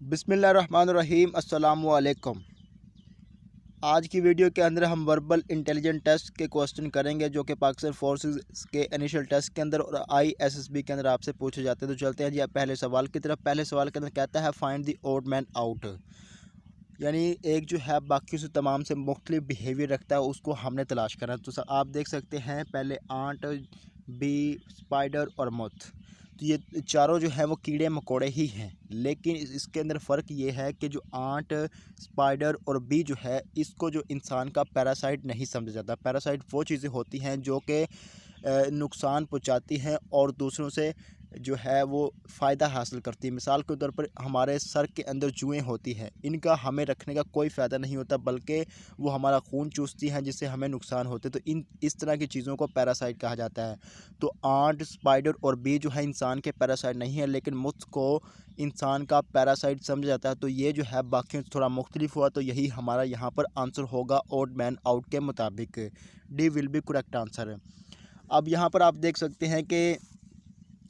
बिस्मिल्लाहिर्रहमानिर्रहीम अस्सलामुअलैकुम। आज की वीडियो के अंदर हम वर्बल इंटेलिजेंट टेस्ट के क्वेश्चन करेंगे जो कि पाकिस्तान फोर्सेस के इनिशियल टेस्ट के अंदर और ISSB के अंदर आपसे पूछे जाते हैं। तो चलते हैं जी आप पहले सवाल की तरफ। पहले सवाल के अंदर कहता है find the odd man out, यानी एक जो है बाकी से तमाम से मुख्तलिफ बिहेवियर रखता है उसको हमने तलाश करना है। तो आप देख सकते हैं पहले आंट, बी, स्पाइडर और मोथ। तो ये चारों जो है वो कीड़े मकोड़े ही हैं, लेकिन इसके अंदर फ़र्क ये है कि जो आंट, स्पाइडर और बी जो है इसको जो इंसान का पैरासाइट नहीं समझा जाता। पैरासाइट वो चीज़ें होती हैं जो कि नुकसान पहुंचाती हैं और दूसरों से जो है वो फ़ायदा हासिल करती है। मिसाल के तौर पर हमारे सर के अंदर जुएँ होती हैं, इनका हमें रखने का कोई फ़ायदा नहीं होता, बल्कि वो हमारा खून चूसती हैं जिससे हमें नुकसान होते हैं। तो इस तरह की चीज़ों को पैरासाइट कहा जाता है। तो आंट, स्पाइडर और बी जो है इंसान के पैरासाइट नहीं है, लेकिन मुझ को इंसान का पैरासाइट समझा जाता है। तो ये जो है बाकियों से थोड़ा मुख्तलिफ हुआ, तो यही हमारा यहाँ पर आंसर होगा ओड मैन आउट के मुताबिक। D will be correct answer. अब यहाँ पर आप देख सकते हैं कि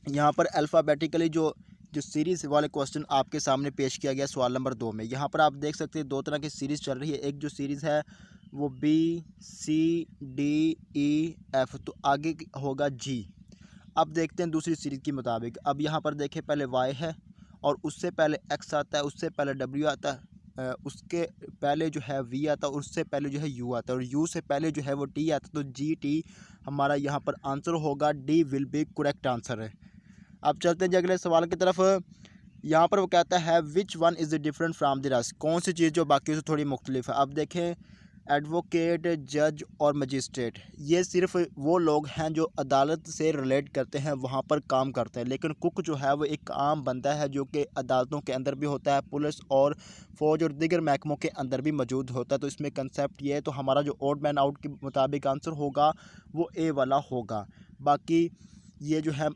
यहाँ पर अल्फ़ाबेटिकली जो जो सीरीज़ वाले क्वेश्चन आपके सामने पेश किया गया सवाल नंबर 2 में। यहाँ पर आप देख सकते हैं दो तरह की सीरीज़ चल रही है। एक जो सीरीज़ है वो BCDEF, तो आगे होगा G। अब देखते हैं दूसरी सीरीज़ के मुताबिक। अब यहाँ पर देखें पहले Y है और उससे पहले X आता है, उससे पहले W आता है, उसके पहले जो है V आता है, उससे पहले जो है U आता है और U से पहले जो है वो T आता है। तो GT हमारा यहाँ पर आंसर होगा। D will be correct answer है। अब चलते हैं जी अगले सवाल की तरफ। यहाँ पर वो कहता है which one is different from the rest, कौन सी चीज़ जो बाकी से थोड़ी मुख्तलिफ है। अब देखें एडवोकेट, जज और मजिस्ट्रेट ये सिर्फ वो लोग हैं जो अदालत से रिलेट करते हैं, वहाँ पर काम करते हैं। लेकिन कुक जो है वो एक आम बंदा है जो कि अदालतों के अंदर भी होता है, पुलिस और फ़ौज और दीगर महकमों के अंदर भी मौजूद होता है। तो इसमें कंसेप्ट ये है, तो हमारा जो ओड मैन आउट के मुताबिक आंसर होगा वो ए वाला होगा। बाकी ये जो है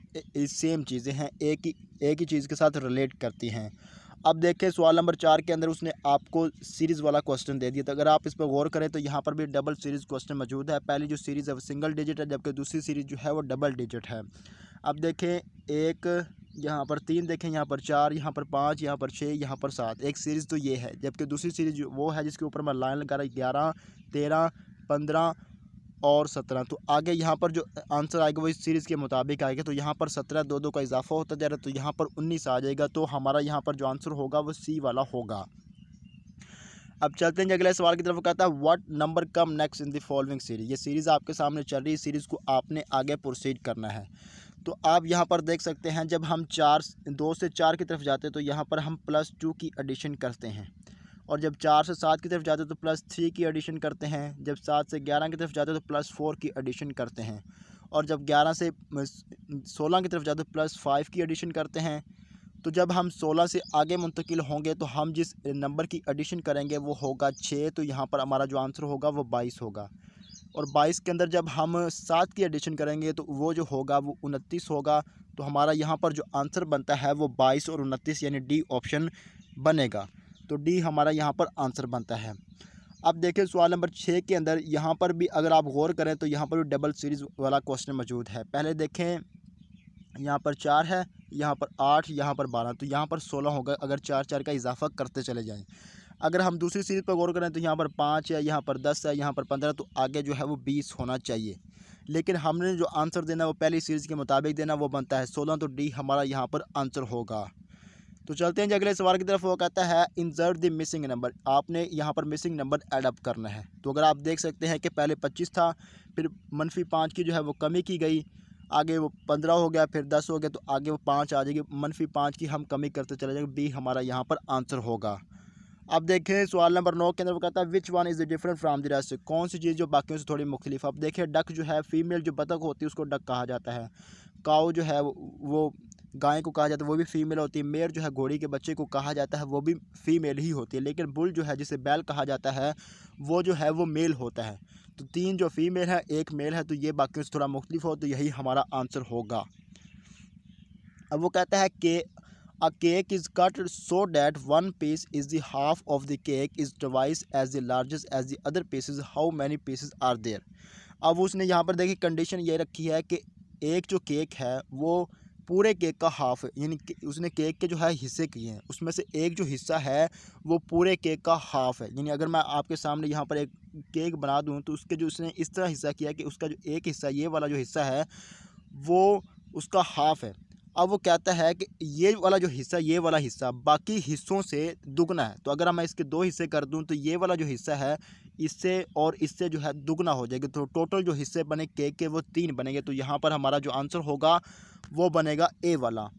सेम चीज़ें हैं, एक ही चीज़ के साथ रिलेट करती हैं। अब देखें सवाल नंबर 4 के अंदर उसने आपको सीरीज़ वाला क्वेश्चन दे दिया। तो अगर आप इस पर गौर करें तो यहाँ पर भी डबल सीरीज़ क्वेश्चन मौजूद है। पहली जो सीरीज़ है वो सिंगल डिजिट है, जबकि दूसरी सीरीज़ जो है वो डबल डिजिट है। अब देखें एक यहाँ पर 3 देखें, यहाँ पर 4, यहाँ पर 5, यहाँ पर 6, यहाँ पर 7। एक सीरीज़ तो ये है, जबकि दूसरी सीरीज़ वो है जिसके ऊपर मैं लाइन लगा रहा 11, 13, 15 और 17। तो आगे यहाँ पर जो आंसर आएगा वो इस सीरीज़ के मुताबिक आएगा। तो यहाँ पर 17 दो का इजाफा होता जा रहा है, तो यहाँ पर 19 आ जाएगा। तो हमारा यहाँ पर जो आंसर होगा वो सी वाला होगा। अब चलते हैं अगले सवाल की तरफ। कहता है what number come next in the following series. ये सीरीज़ आपके सामने चल रही है, सीरीज़ को आपने आगे प्रोसीड करना है। तो आप यहाँ पर देख सकते हैं जब हम 2 से 4 की तरफ जाते हैं तो यहाँ पर हम +2 की एडिशन करते हैं, और जब 4 से 7 की तरफ जाते हैं तो +3 की एडिशन करते हैं, जब 7 से 11 की तरफ जाते हैं तो +4 की एडिशन करते हैं, और जब 11 से 16 की तरफ जाते हैं +5 की एडिशन करते हैं। तो जब हम 16 से आगे मुंतकिल होंगे तो हम जिस नंबर की एडिशन करेंगे वो होगा 6। तो यहाँ पर हमारा जो आंसर होगा वो 22 होगा, और 22 के अंदर जब हम 7 की एडिशन करेंगे तो वो जो होगा वो 29 होगा। तो हमारा यहाँ पर जो आंसर बनता है वो 22 और 29 यानी डी ऑप्शन बनेगा। तो डी हमारा यहाँ पर आंसर बनता है। अब देखिए सवाल नंबर 6 के अंदर यहाँ पर भी अगर आप गौर करें तो यहाँ पर भी डबल सीरीज़ वाला क्वेश्चन मौजूद है। पहले देखें यहाँ पर 4 है, यहाँ पर 8, यहाँ पर 12, तो यहाँ पर 16 होगा अगर 4 का इजाफा करते चले जाएँ। अगर हम दूसरी सीरीज़ पर गौर करें तो यहाँ पर 5 है, यहाँ पर 10 है, यहाँ पर 15, तो आगे जो है वो 20 होना चाहिए। लेकिन हमने जो आंसर देना वो पहली सीरीज़ के मुताबिक देना, वो बनता है 16। तो डी हमारा यहाँ पर आंसर होगा। तो चलते हैं जी अगले सवाल की तरफ। वो कहता है इंसर्ट द मिसिंग नंबर। आपने यहाँ पर मिसिंग नंबर ऐड अप करना है। तो अगर आप देख सकते हैं कि पहले 25 था, फिर -5 की जो है वो कमी की गई, आगे वो 15 हो गया, फिर 10 हो गया, तो आगे वो 5 आ जाएगी, -5 की हम कमी करते चले जाएंगे। बी हमारा यहाँ पर आंसर होगा। अब देखें सवाल नंबर 9 के अंदर वो कहता है which one is different from the rest, कौन सी चीज़ जो बाकियों से थोड़ी मुख्तलिफ। अब देखें डक जो है फीमेल जो बतख होती है उसको डक कहा जाता है। काऊ जो है वो गाय को कहा जाता है, वो भी फीमेल होती है। मेयर जो है घोड़ी के बच्चे को कहा जाता है, वो भी फीमेल ही होती है। लेकिन बुल जो है जिसे बैल कहा जाता है वो जो है वो मेल होता है। तो 3 जो फीमेल है, 1 मेल है, तो ये बाकियों से थोड़ा मुख्तलिफ हो, तो यही हमारा आंसर होगा। अब वो कहता है कि a cake is cut so that one piece is the half of the cake is twice as the largest as the other pieces. How many pieces are there? अब उसने यहाँ पर देखिए कंडीशन ये रखी है कि एक जो केक है वो पूरे केक का हाफ है, यानी कि उसने केक के जो है हिस्से किए हैं, उसमें से एक जो हिस्सा है वो पूरे केक का हाफ है। यानी अगर मैं आपके सामने यहाँ पर एक केक बना दूँ तो उसके जो उसने इस तरह हिस्सा किया कि उसका जो एक हिस्सा, ये वाला जो हिस्सा है वो उसका हाफ है। अब वो कहता है कि ये वाला जो हिस्सा, ये वाला हिस्सा बाकी हिस्सों से दुगना है। तो अगर मैं इसके दो हिस्से कर दूं तो ये वाला जो हिस्सा है इससे और इससे जो है दुगना हो जाएगा। तो टोटल जो हिस्से बने केक के वो 3 बनेंगे। तो यहाँ पर हमारा जो आंसर होगा वो बनेगा ए वाला।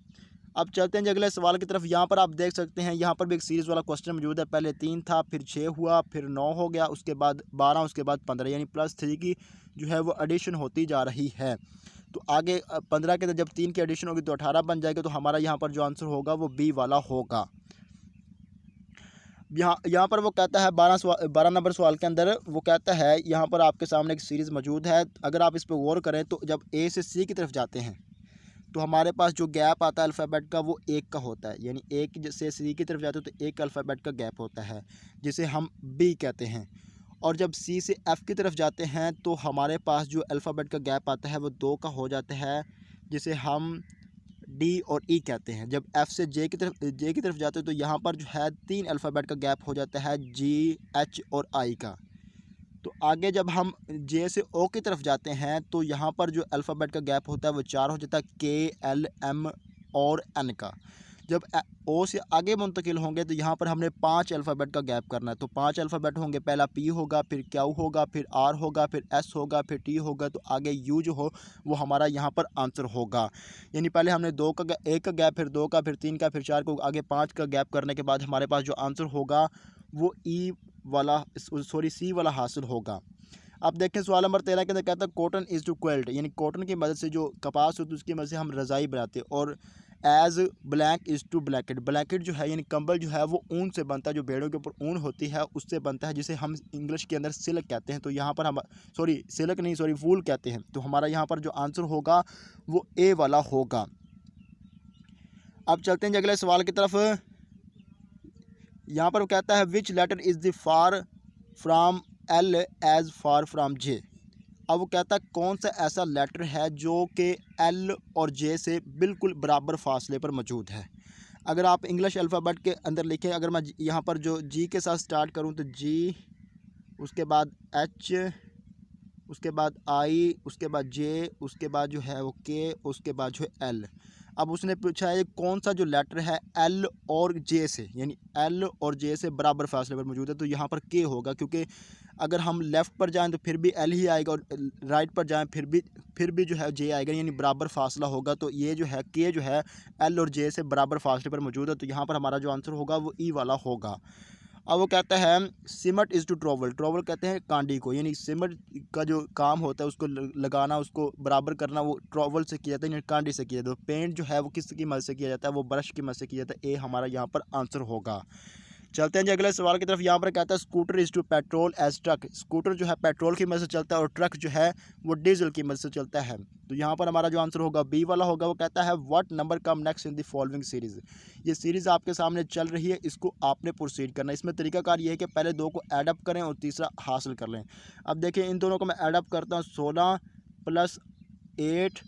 अब चलते हैं जी अगले सवाल की तरफ। यहाँ पर आप देख सकते हैं, यहाँ पर भी एक सीरीज़ वाला क्वेश्चन मौजूद है। पहले 3 था, फिर 6 हुआ, फिर 9 हो गया, उसके बाद 12, उसके बाद 15, यानी +3 की जो है वो एडिशन होती जा रही है। तो आगे 15 के जब 3 की एडिशन होगी तो 18 बन जाएगा। तो हमारा यहाँ पर जो आंसर होगा वो बी वाला होगा। यहाँ पर वो कहता है 12 नंबर सवाल के अंदर वो कहता है, यहाँ पर आपके सामने एक सीरीज़ मौजूद है। अगर आप इस पर गौर करें तो जब ए से सी की तरफ जाते हैं तो हमारे पास जो गैप आता है अल्फ़ाबेट का वो 1 का होता है। यानी एक से सी की तरफ जाते हो तो एक अल्फ़ाबेट का गैप होता है जिसे हम बी कहते हैं। और जब सी से एफ़ की तरफ जाते हैं तो हमारे पास जो अल्फ़ाबेट का गैप आता है वो 2 का हो जाता है, जिसे हम डी और ई कहते हैं। जब एफ़ से जे की तरफ जाते हो तो यहाँ पर जो है 3 अल्फ़ाबेट का गैप हो जाता है, जी, एच और आई का। तो आगे जब हम जे से ओ की तरफ जाते हैं तो यहाँ पर जो अल्फ़ाबेट का गैप होता है वो 4 हो जाता है, के, एल, एम और एन का। जब ओ से आगे मुंतकिल होंगे तो यहाँ पर हमने 5 अल्फ़ाबेट का गैप करना है। तो 5 अल्फ़ाबेट होंगे, पहला पी होगा, फिर क्यू होगा, फिर आर होगा, फिर एस होगा, फिर टी होगा, तो आगे यू जो हो वो हमारा यहाँ पर आंसर होगा। यानी पहले हमने 1 का गैप, फिर 2 का, फिर 3 का, फिर 4 को, आगे 5 का गैप करने के बाद हमारे पास जो आंसर होगा वो ई वाला, सॉरी सी वाला हासिल होगा। अब देखें सवाल नंबर 13 के अंदर कहता है कॉटन इज़ टू क्वेल्ट, यानी कॉटन की मदद से जो कपास होती है उसकी मदद से हम रज़ाई बनाते हैं। और as blank is to blanket, blanket जो है यानी कंबल जो है वो ऊन से बनता है, जो भेड़ों के ऊपर ऊन होती है उससे बनता है, जिसे हम इंग्लिश के अंदर सिल्क कहते हैं। तो यहाँ पर हम सिल्क नहीं, वूल कहते हैं। तो हमारा यहाँ पर जो आंसर होगा वो ए वाला होगा। अब चलते हैं अगले सवाल की तरफ। यहाँ पर वो कहता है which letter is the far from L as far from J. अब वो कहता है कौन सा ऐसा लेटर है जो कि एल और जे से बिल्कुल बराबर फासले पर मौजूद है। अगर आप इंग्लिश अल्फ़ाबेट के अंदर लिखें, अगर मैं यहाँ पर जो जी के साथ स्टार्ट करूँ तो जी, उसके बाद एच, उसके बाद आई, उसके बाद जे, उसके बाद जो है वो के, उसके बाद जो है एल। अब उसने पूछा है कौन सा जो लेटर है एल और जे से, यानी एल और जे से बराबर फासले पर मौजूद है। तो यहाँ पर के होगा, क्योंकि अगर हम लेफ़्ट पर जाएं तो फिर भी एल ही आएगा, और राइट पर जाएं फिर भी जो है जे आएगा, यानी बराबर फासला होगा। तो ये जो है के जो है एल और जे से बराबर फासले पर मौजूद है। तो यहाँ पर हमारा जो आंसर होगा वो ई वाला होगा। अब वो कहता है सिमट इज़ टू ट्रोवल, ट्रोवल कहते हैं कांडी को, यानी सिमट का जो काम होता है उसको लगाना, उसको बराबर करना, वो ट्रोवल से किया जाता है, यानी कांडी से किया जाता है। पेंट जो है वो किसकी मदद से किया जाता है, वो ब्रश की मदद से किया जाता है। ए हमारा यहाँ पर आंसर होगा। चलते हैं जी अगले सवाल की तरफ। यहाँ पर कहता है scooter is to petrol as truck, scooter जो है पेट्रोल की मदद से चलता है और ट्रक जो है वो डीजल की मदद से चलता है। तो यहाँ पर हमारा जो आंसर होगा बी वाला होगा। वो कहता है what number come next in the following series, ये सीरीज़ आपके सामने चल रही है, इसको आपने प्रोसीड करना है। इसमें तरीकाकार ये है कि पहले 2 को एडअप करें और तीसरा हासिल कर लें। अब देखिए इन दोनों को मैं एडअप करता हूँ, 16 + 8,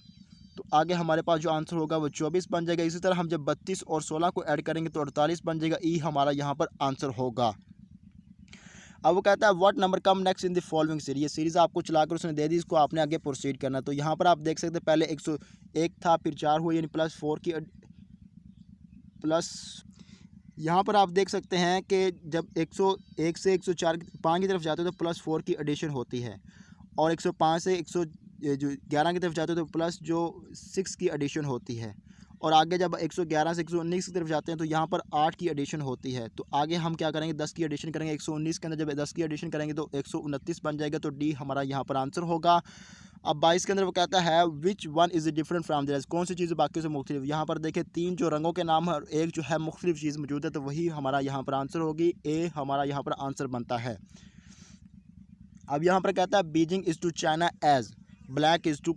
तो आगे हमारे पास जो आंसर होगा वो 24 बन जाएगा। इसी तरह हम जब 32 और 16 को ऐड करेंगे तो 48 बन जाएगा। ई हमारा यहाँ पर आंसर होगा। अब वो कहता है what number come next in the following series, ये सीरीज़ आपको चलाकर उसने दे दी, इसको आपने आगे प्रोसीड करना। तो यहाँ पर आप देख सकते हैं पहले 101 था, फिर 4 हुआ, यानी +4 की प्लस, यहाँ पर आप देख सकते हैं कि जब 101 से 104 5 की तरफ जाते हो तो +4 की एडिशन होती है, और 105 से 111 की तरफ जाते हो तो +6 की एडिशन होती है, और आगे जब 111 से 119 की तरफ जाते हैं तो यहाँ पर 8 की एडिशन होती है। तो आगे हम क्या करेंगे, 10 की एडिशन करेंगे। 119 के अंदर जब 10 की एडिशन करेंगे तो 129 बन जाएगा। तो डी हमारा यहाँ पर आंसर होगा। अब 22 के अंदर वो कहता है which one is different from the rest, कौन सी चीज़ बाकी से मुख्तलिफ। यहाँ पर देखें 3 जो रंगों के नाम है और एक जो है मुख्तलिफ चीज़ मौजूद है, तो वही हमारा यहाँ पर आंसर होगी। ए हमारा यहाँ पर आंसर बनता है। अब यहाँ पर कहता है Beijing is to China as black is to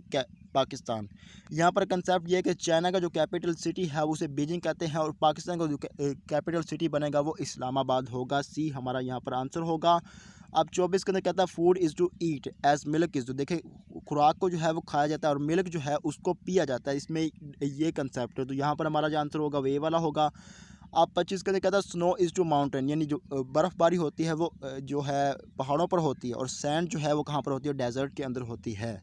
Pakistan. यहाँ पर कंसेप्ट ये है कि चाइना का जो कैपिटल सिटी है उसे बीजिंग कहते हैं और पाकिस्तान का जो कैपिटल सिटी बनेगा वो इस्लामाबाद होगा। सी हमारा यहाँ पर आंसर होगा। अब 24 के अंदर कहता है food is to eat as milk is to. देखिए खुराक को जो है वो खाया जाता है और मिल्क जो है उसको पिया जाता है, इसमें ये कंसेप्ट है। तो यहाँ पर हमारा जो आंसर होगा वो ये वाला होगा। अब 25 के अंदर कहता है स्नो इज़ टू माउंटेन, यानी जो बर्फ़बारी होती है वो जो है पहाड़ों पर होती है और सैंड जो है वो कहाँ पर होती है, डेजर्ट के अंदर होती है।